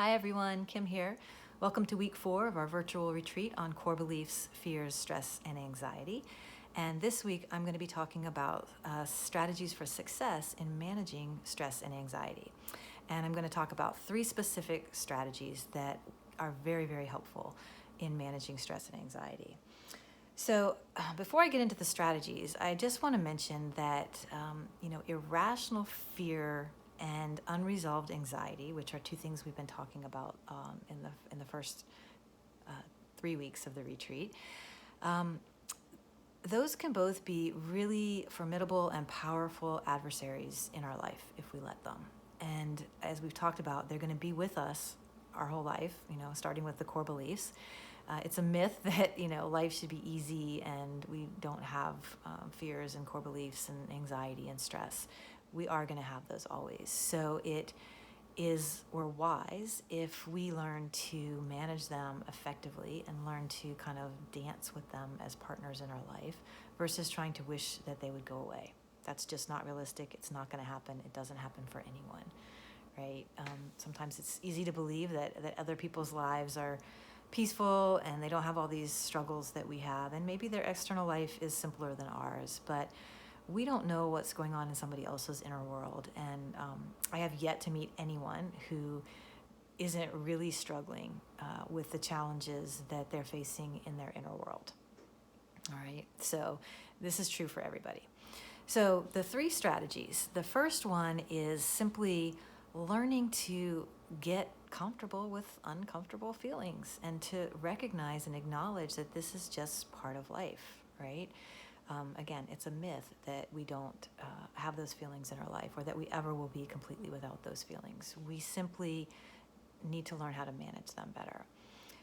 Hi everyone, Kim here. Welcome to week 4 of our virtual retreat on core beliefs, fears, stress, and anxiety. And this week I'm going to be talking about strategies for success in managing stress and anxiety. And I'm going to talk about 3 specific strategies that are very, very helpful in managing stress and anxiety. So before I get into the strategies, I just want to mention that, irrational fear and unresolved anxiety, which are 2 things we've been talking about in the first 3 weeks of the retreat, those can both be really formidable and powerful adversaries in our life if we let them. And as we've talked about, they're going to be with us our whole life, starting with the core beliefs. It's a myth that, life should be easy and we don't have fears and core beliefs and anxiety and stress. We are going to have those always. So we're wise if we learn to manage them effectively and learn to kind of dance with them as partners in our life versus trying to wish that they would go away. That's just not realistic. It's not going to happen. It doesn't happen for anyone, right? Sometimes it's easy to believe that other people's lives are peaceful and they don't have all these struggles that we have, and maybe their external life is simpler than ours, but we don't know what's going on in somebody else's inner world. And I have yet to meet anyone who isn't really struggling with the challenges that they're facing in their inner world. All right, so this is true for everybody. So the 3 strategies, the first one is simply learning to get comfortable with uncomfortable feelings and to recognize and acknowledge that this is just part of life, right? Again, it's a myth that we don't have those feelings in our life or that we ever will be completely without those feelings. We simply need to learn how to manage them better.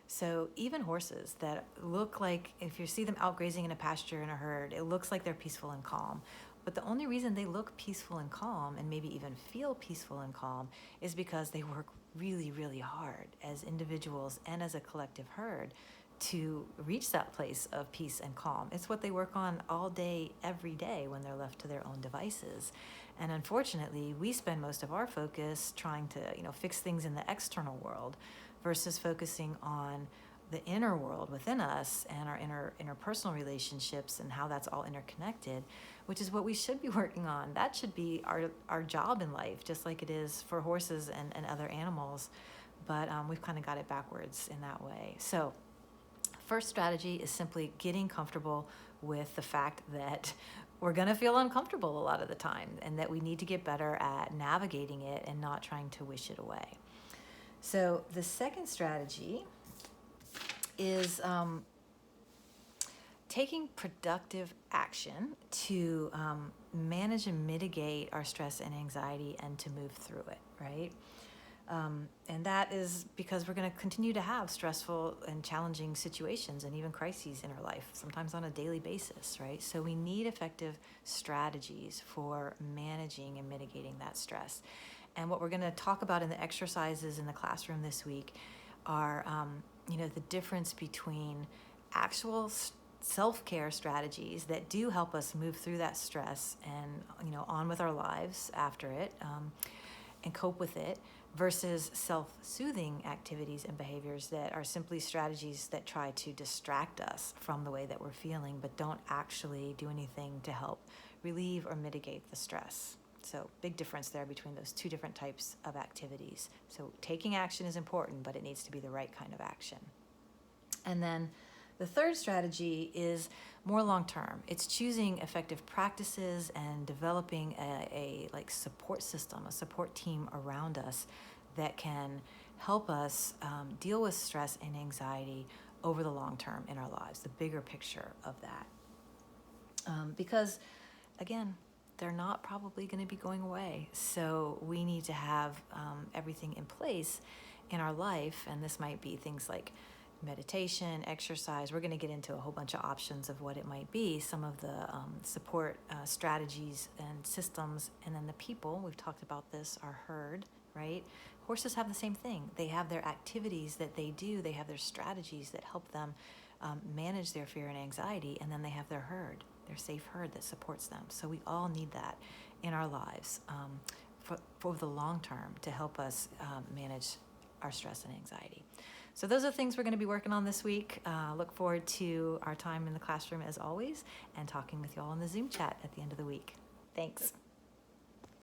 So even horses that look like, if you see them out grazing in a pasture in a herd, it looks like they're peaceful and calm. But the only reason they look peaceful and calm and maybe even feel peaceful and calm is because they work really, really hard as individuals and as a collective herd to reach that place of peace and calm. It's what they work on all day, every day when they're left to their own devices. And unfortunately, we spend most of our focus trying to, fix things in the external world versus focusing on the inner world within us and our interpersonal relationships and how that's all interconnected, which is what we should be working on. That should be our job in life, just like it is for horses and other animals. But we've kind of got it backwards in that way. So first strategy is simply getting comfortable with the fact that we're going to feel uncomfortable a lot of the time and that we need to get better at navigating it and not trying to wish it away. So the second strategy is taking productive action to manage and mitigate our stress and anxiety and to move through it, right? And that is because we're going to continue to have stressful and challenging situations and even crises in our life, sometimes on a daily basis, right? So we need effective strategies for managing and mitigating that stress. And what we're going to talk about in the exercises in the classroom this week are, the difference between actual self-care strategies that do help us move through that stress and, on with our lives after it and cope with it, versus self-soothing activities and behaviors that are simply strategies that try to distract us from the way that we're feeling, but don't actually do anything to help relieve or mitigate the stress. So big difference there between those 2 different types of activities. So taking action is important, but it needs to be the right kind of action. And then the third strategy is more long-term. It's choosing effective practices and developing a support system, a support team around us that can help us deal with stress and anxiety over the long term in our lives, the bigger picture of that. Because, again, they're not probably going to be going away. So we need to have everything in place in our life, and this might be things like meditation, exercise. We're going to get into a whole bunch of options of what it might be, some of the support strategies and systems, and then the people, we've talked about this, are herd, right? Horses have the same thing. They have their activities that they do, they have their strategies that help them manage their fear and anxiety, and then they have their herd, their safe herd that supports them. So we all need that in our lives for the long term to help us manage our stress and anxiety. So those are things we're going to be working on this week. Look forward to our time in the classroom as always, and talking with you all in the Zoom chat at the end of the week. Thanks.